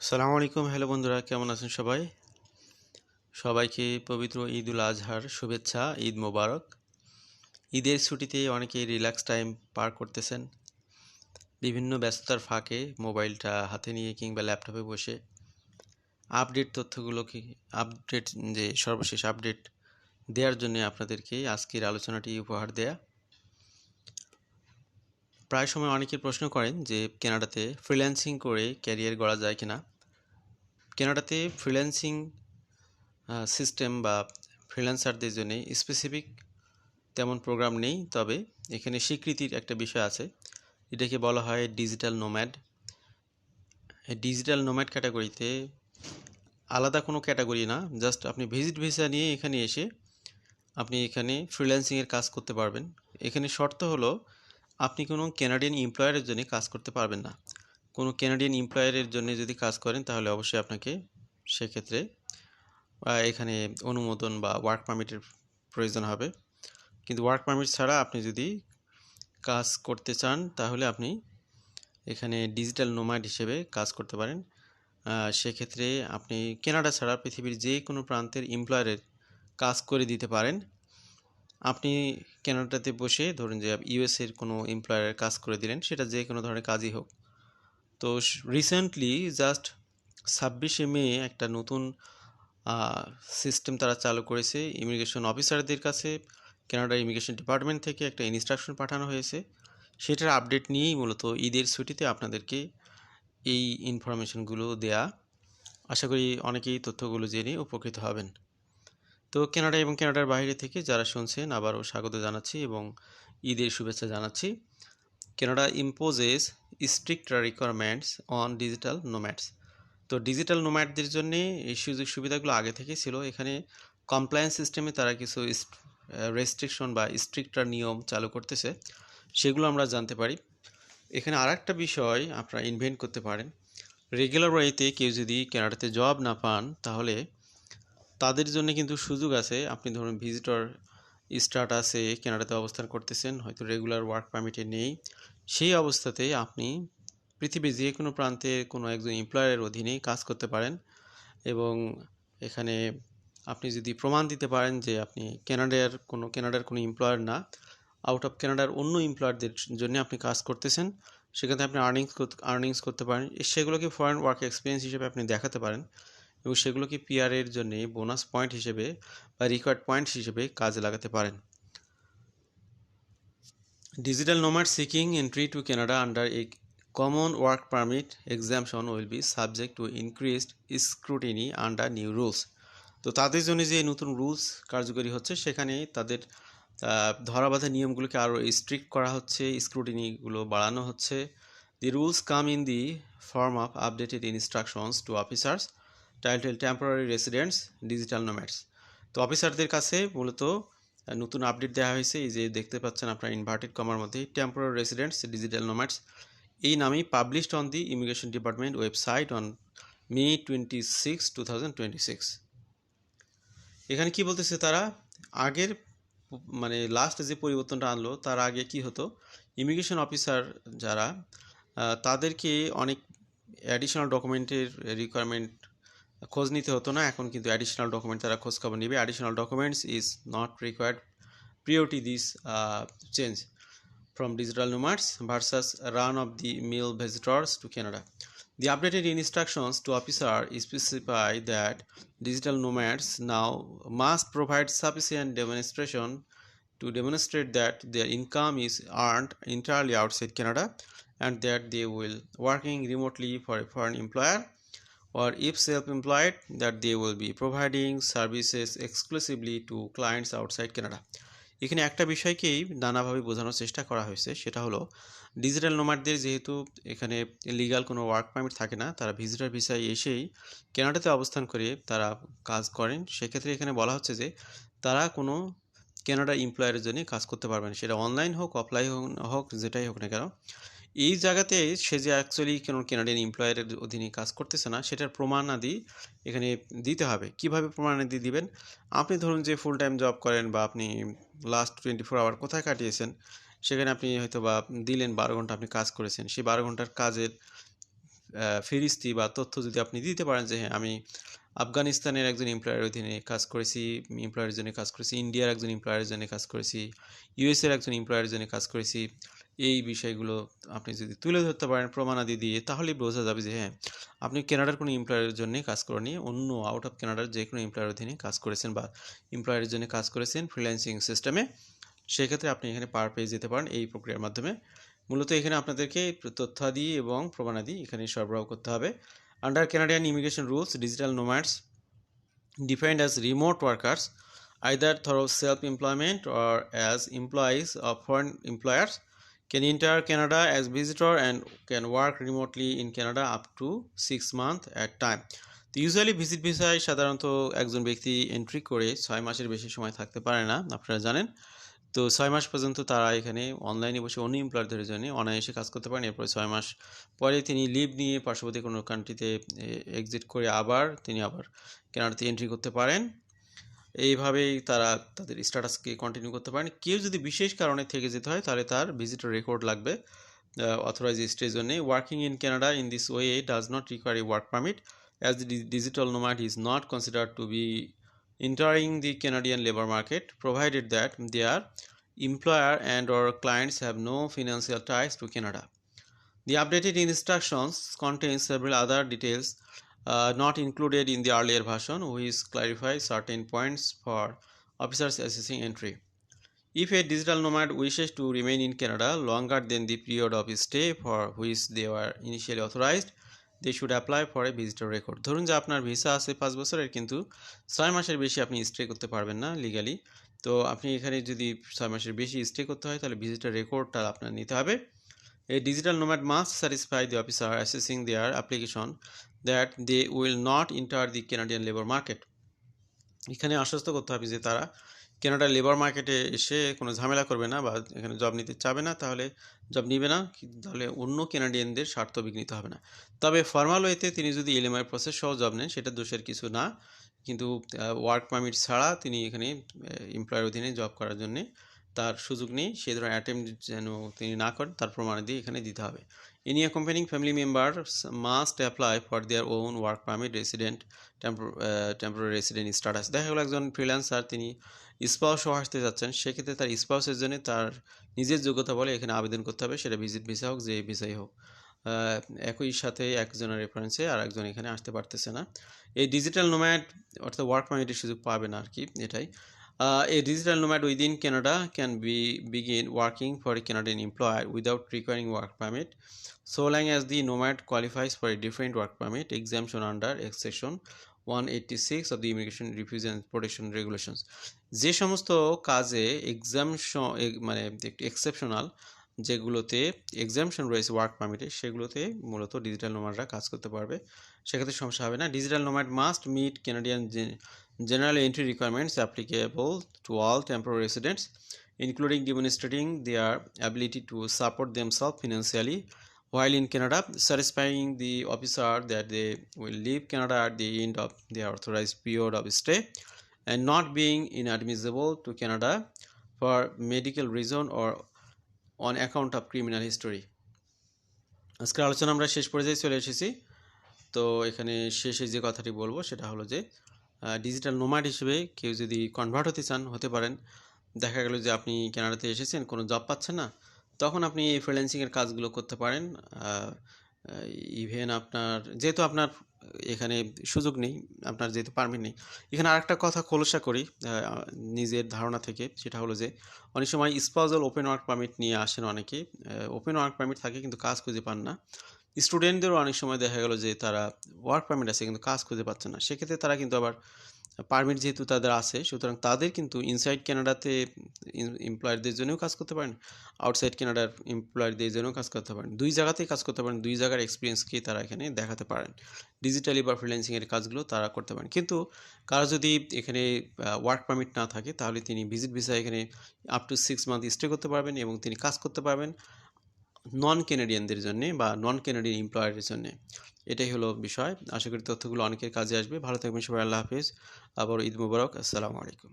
আসসালামু আলাইকুম। হ্যালো বন্ধুরা, কেমন আছেন সবাই? সবাইকে পবিত্র ঈদুল আজহার শুভেচ্ছা। ঈদ মোবারক। ঈদের ছুটিতে অনেকেই রিল্যাক্স টাইম পার করতেছেন। বিভিন্ন ব্যস্ততার ফাঁকে মোবাইলটা হাতে নিয়ে কিংবা ল্যাপটপে বসে তথ্যগুলোকে আপডেট যে সর্বশেষ আপডেট দেওয়ার জন্য আপনাদেরকে আজকের আলোচনাটি উপহার দেয়া। প্রায় সময় অনেকেই প্রশ্ন করেন যে কানাডাতে ফ্রিল্যান্সিং করে ক্যারিয়ার গড়া যায় কিনা। কানাডাতে ফ্রিল্যান্সিং সিস্টেম বা ফ্রিল্যান্সারদের জন্য স্পেসিফিক তেমন প্রোগ্রাম নেই, তবে এখানে স্বীকৃতির একটা বিষয় আছে। এটাকে বলা হয় ডিজিটাল নোম্যাড। এই ডিজিটাল নোম্যাড ক্যাটাগরিতে আলাদা কোনো ক্যাটাগরি না, জাস্ট আপনি ভিজিট ভিসা নিয়ে এখানে এসে আপনি এখানে ফ্রিল্যান্সিংয়ের কাজ করতে পারবেন। এখানে শর্ত হলো আপনি কোনো কানাডিয়ান এমপ্লয়ারের জন্য কাজ করতে পারবেন না। কোনো কানাডিয়ান এমপ্লয়ারের জন্য যদি কাজ করেন তাহলে অবশ্যই আপনাকে সেক্ষেত্রে এখানে অনুমোদন বা ওয়ার্ক পারমিটের প্রয়োজন হবে। কিন্তু ওয়ার্ক পারমিট ছাড়া আপনি যদি কাজ করতে চান তাহলে আপনি এখানে ডিজিটাল নোম্যাড হিসেবে কাজ করতে পারেন। সেক্ষেত্রে আপনি কানাডা ছাড়া পৃথিবীর যে কোনো প্রান্তের এমপ্লয়ারের কাজ করে দিতে পারেন। আপনি কানাডাতে বসে ধরুন যে ইউএসের কোনো এমপ্লয়ারের কাজ করে দিলেন, সেটা যে কোনো ধরনের কাজই হোক। তো রিসেন্টলি জাস্ট 26শে মে একটা নতুন সিস্টেম তারা চালু করেছে। ইমিগ্রেশন অফিসারদের কাছে কানাডা ইমিগ্রেশন ডিপার্টমেন্ট থেকে একটা ইনস্ট্রাকশন পাঠানো হয়েছে। সেটার আপডেট নিয়েই মূলত ঈদের ছুটিতে আপনাদেরকে এই ইনফরমেশনগুলো দেয়া। আশা করি অনেকেই তথ্যগুলো জেনে উপকৃত হবেন। তো কানাডা এবং কানাডার বাইরে থেকে যারা শুনছেন আবারও স্বাগত জানাচ্ছি এবং ঈদের শুভেচ্ছা জানাচ্ছি। Canada imposes strict requirements on digital nomads. তো ডিজিটাল নোম্যাডদের জন্য এই সুযোগ সুবিধাগুলো আগে থেকেই ছিল। এখানে কমপ্লায়েন্স সিস্টেমে তারা কিছু রেস্ট্রিকশন বা স্ট্রিক্টার নিয়ম চালু করতেছে, সেগুলো আমরা জানতে পারি। এখানে আর একটা বিষয় আপনারা ইনভেন্ট করতে পারেন। রেগুলার ওয়েতে কেউ যদি কানাডাতে জব না পান তাহলে তাদের জন্য কিন্তু সুযোগ আছে। আপনি ধরুন ভিজিটর স্ট্যাটাসে কানাডাতে অবস্থান করতেছেন, হয়তো রেগুলার ওয়ার্ক পারমিটে নেই। সেই অবস্থাতে আপনি পৃথিবীর যে কোনো প্রান্তে কোনো একজন এমপ্লয়ারের অধীনে কাজ করতে পারেন এবং এখানে আপনি যদি প্রমাণ দিতে পারেন যে আপনি কানাডার কোনো এমপ্লয়ার না, আউট অফ কানাডার অন্য এমপ্লয়ারদের জন্য আপনি কাজ করতেছেন, সেখানে আপনি আর্নিংস করতে পারেন। সেগুলোকে ফরেন ওয়ার্ক এক্সপিরিয়েন্স হিসেবে আপনি দেখাতে পারেন এবং সেগুলোকে পিআরের জন্য বোনাস পয়েন্ট হিসেবে বা রিকোয়ার্ড পয়েন্টস হিসেবে কাজে লাগাতে পারেন। Digital nomads seeking entry to Canada under a common work permit exemption will be subject to increased scrutiny under new rules. তো তাদের জন্য যে নতুন রুলস কার্যকরী হচ্ছে সেখানে তাদের ধরাবাঁধা নিয়মগুলোকে আরও স্ট্রিক্ট করা হচ্ছে, স্ক্রুটিনিগুলো বাড়ানো হচ্ছে। The rules come in the form of updated instructions to officers title temporary residents digital nomads. তো অফিসারদের কাছে মূলত নতুন আপডেট দেওয়া হয়েছে। এই যে দেখতে পাচ্ছেন আপনার ইনভার্টেড কমার মধ্যে টেম্পোরারি রেসিডেন্টস ডিজিটাল নোম্যাডস, এই নামেই published on the immigration department website on May 26, 2026। এখানে কি বলতেছে তারা, আগের মানে লাস্ট যে পরিবর্তনটা আনলো তার আগে কি হতো, ইমিগ্রেশন অফিসার যারা তাদেরকে অনেক অ্যাডিশনাল ডকুমেন্টের রিকোয়ারমেন্ট খোঁজ নিতে হতো না। এখন কিন্তু অ্যাডিশনাল ডকুমেন্ট তারা খোঁজ খবর নেবে। Additional documents is not required prior to this change from digital nomads versus run-of-the-mill visitors to Canada. The updated instructions to officers specify that digital nomads now must provide sufficient demonstration to demonstrate that their income is earned entirely outside Canada and that they will working remotely for a foreign employer, or if self-employed that they will be providing services exclusively to clients outside Canada. এখানে একটা বিষয়কেই নানাভাবে বোঝানোর চেষ্টা করা হয়েছে, সেটা হলো digital নোম্যাডদের যেহেতু এখানে লিগাল কোনো ওয়ার্ক পারমিট থাকে না, তারা ভিজিটর ভিসায় এসেই কানাডাতে অবস্থান করে তারা কাজ করেন। সেক্ষেত্রে এখানে বলা হচ্ছে যে তারা কোনো কানাডা এমপ্লয়ারের জন্য কাজ করতে পারবেন, সেটা অনলাইন হোক অফলাইন হোক যেটাই হোক না কেন। এই জায়গাতে সে যে অ্যাকচুয়ালি কোনো কানাডিয়ান এমপ্লয়ারের অধীনে কাজ করতেছে না সেটার প্রমাণাদি এখানে দিতে হবে। কিভাবে প্রমাণাদি দিবেন, আপনি ধরুন যে ফুল টাইম জব করেন বা আপনি লাস্ট 24 আওয়ার কোথায় কাটিয়েছেন, সেখানে আপনি হয়তো বা দিলেন 12 ঘন্টা আপনি কাজ করেছেন, সেই 12 ঘন্টার কাজের ফিরিস্তি বা তথ্য যদি আপনি দিতে পারেন যে হ্যাঁ আমি আফগানিস্তানের একজন এমপ্লয়ারের অধীনে কাজ করেছি, এমপ্লয়ারের জন্য কাজ করেছি, ইন্ডিয়ার একজন এমপ্লয়ারের জন্য কাজ করেছি, ইউএসের একজন এমপ্লয়ারের জন্য কাজ করেছি, এই বিষয়গুলো আপনি যদি তুলে ধরতে পারেন প্রমাণাদি দিয়ে, তাহলেই বোঝা যাবে যে হ্যাঁ আপনি কানাডার কোনো এমপ্লয়ারের জন্য কাজ করেননি, অন্য আউট অফ কানাডার যে কোনো এমপ্লয়ারের অধীনে কাজ করেছেন বা এমপ্লয়ারের জন্য কাজ করেছেন ফ্রিল্যান্সিং সিস্টেমে। সেক্ষেত্রে আপনি এখানে পার পেয়ে যেতে পারেন এই প্রক্রিয়ার মাধ্যমে। মূলত এখানে আপনাদেরকে তথ্যাদি এবং প্রমাণাদি এখানে সরবরাহ করতে হবে। Under Canadian immigration rules, digital nomads defined as remote workers either through self-employment or as employees of foreign employers can enter Canada as visitor and can work remotely in Canada up to 6 months at time. তো usually visit ভিসায় সাধারণত একজন ব্যক্তি entry করে 6 মাসের বেশি সময় থাকতে পারে না, আপনারা জানেন। তো 6 মাস পর্যন্ত তারা এখানে অনলাইনে বসে অন্য এমপ্লয়ারদের জন্য অনায়াসে কাজ করতে পারেন। এরপরে 6 মাস পরে তিনি লিভ নিয়ে পার্শ্ববর্তী কোনো কান্ট্রিতে এক্সিট করে আবার কানাডাতে এন্ট্রি করতে পারেন। এইভাবেই তারা তাদের স্ট্যাটাসকে কন্টিনিউ করতে পারেন। কেউ যদি বিশেষ কারণে থেকে যেতে হয় তাহলে তার ভিজিটর রেকর্ড লাগবে অথরাইজ স্টের জন্য। Working in Canada in this way does not require a work permit as the digital nomad is not considered to be entering the Canadian labor market provided that their employer and or clients have no financial ties to Canada. The updated instructions contain several other details not included in the earlier version, which clarify certain points for officers assessing entry. If a digital nomad wishes to remain in Canada longer than the period of stay for which they were initially authorized, they should apply for a visitor record. ধরুন যে আপনার visa আছে 5 বছরের, কিন্তু 6 মাসের বেশি আপনি stay করতে পারবেন না লিগালি। তো আপনি এখানে যদি 6 মাসের বেশি স্টে করতে হয় তাহলে ভিজিটর রেকর্ডটা আপনার নিতে হবে। A digital nomad must satisfy the officer assessing their application that they will not enter the Canadian labor market. এখানে আশ্বস্ত করতে হবে যে তারা কানাডার লেবার মার্কেটে এসে কোনো ঝামেলা করবে না বা এখানে জব নিতে চাবে না, তাহলে জব নিবে না, তাহলে অন্য কানাডিয়ানদের স্বার্থ বিঘ্নিত হবে না। তবে ফর্মাল ওয়েতে তিনি যদি এলএমআই প্রসেস সহ জব নেন সেটা দোষের কিছু না, কিন্তু ওয়ার্ক পারমিট ছাড়া তিনি এখানে এমপ্লয়ের অধীনে জব করার জন্যে তার সুযোগ নেই। সে ধরনের অ্যাটেম্প যেন তিনি না করেন তার প্রমাণাদি এখানে দিতে হবে। Any accompanying family members must apply for their own work permit resident temporary resident status. দেখা গেলো একজন ফ্রিল্যান্সার তিনি স্পাউস সহ আসতে যাচ্ছেন, সেক্ষেত্রে তার স্পাউসের জন্য তার নিজের যোগ্যতা বলে এখানে আবেদন করতে হবে, সেটা ভিজিট ভিসা হোক যে ভিসাই হোক। একই সাথে একজনের রেফারেন্সে আর একজন এখানে আসতে পারতেছে না। এই ডিজিটাল নোম্যাড অর্থাৎ ওয়ার্ক পারমিটের সুযোগ পাবে না আর কি, এটাই। A digital nomad within Canada can begin working for a Canadian employer without requiring work permit, so long as the nomad qualifies for a different work permit exemption under Section 186 of the Immigration, Refugee and Protection Regulations. যে সমস্ত কাজে exemption মানে exceptional যেগুলোতে exemption রয়েছে work পারমিটে, সেগুলোতে মূলত digital নোম্যাডরা কাজ করতে পারবে, সেক্ষেত্রে সমস্যা হবে না। Digital nomad must meet Canadian general entry requirements applicable to all temporary residents, including demonstrating their ability to support themselves financially while in Canada, satisfying the officer that they will leave Canada at the end of their authorized period of stay, and not being inadmissible to Canada for medical reason or on account of criminal history. আজকের আলোচনা আমরা শেষ পর্যায়ে চলে এসেছি। তো এখানে শেষে যে কথাটি বলবো সেটা হলো যে ডিজিটাল নোম্যাড হিসেবে কেউ যদি কনভার্ট হতে চান হতে পারেন। দেখা গেল যে আপনি কানাডাতে এসেছেন, কোনো জব পাচ্ছেন না, তখন আপনি এই ফ্রিল্যান্সিংয়ের কাজগুলো করতে পারেন। ইভেন যেহেতু আপনার এখানে সুযোগ নেই, আপনার যেহেতু পারমিট নেই। এখানে আরেকটা কথা খোলসা করি নিজের ধারণা থেকে, সেটা হলো যে অনেক সময় স্পাউজাল ওপেন ওয়ার্ক পারমিট নিয়ে আসেন অনেকে। ওপেন ওয়ার্ক পারমিট থাকে কিন্তু কাজ খুঁজে পান না। স্টুডেন্টদেরও অনেক সময় দেখা গেল যে তারা ওয়ার্ক পারমিট আছে কিন্তু কাজ খুঁজে পাচ্ছে না, সেক্ষেত্রে তারা কিন্তু আবার পারমিট যেহেতু তাদের আছে, সুতরাং তাদের কিন্তু ইনসাইড কানাডাতে এমপ্লয়ারদের জন্যও কাজ করতে পারেন, আউটসাইড কানাডার এমপ্লয়ারদের জন্যও কাজ করতে পারেন, দুই জায়গাতেই কাজ করতে পারেন, দুই জায়গার এক্সপিরিয়েন্সকে তারা এখানে দেখাতে পারেন। ডিজিটালি বা ফ্রিল্যান্সিংয়ের কাজগুলো তারা করতে পারেন। কিন্তু কারো যদি এখানে ওয়ার্ক পারমিট না থাকে তাহলে তিনি ভিজিট ভিসা এখানে আপ টু 6 মান্থ স্টে করতে পারবেন এবং তিনি কাজ করতে পারবেন নন ক্যানাডিয়ানদের জন্য বা নন ক্যানাডিয়ান এমপ্লয়ারের জন্য। এটাই হলো বিষয়। আশা করি তথ্যগুলো অনেকের কাজে আসবে। ভালো থাকবেন সবাই। আল্লাহ হাফিজ। আবার ঈদ মুবারক। আসসালামু আলাইকুম।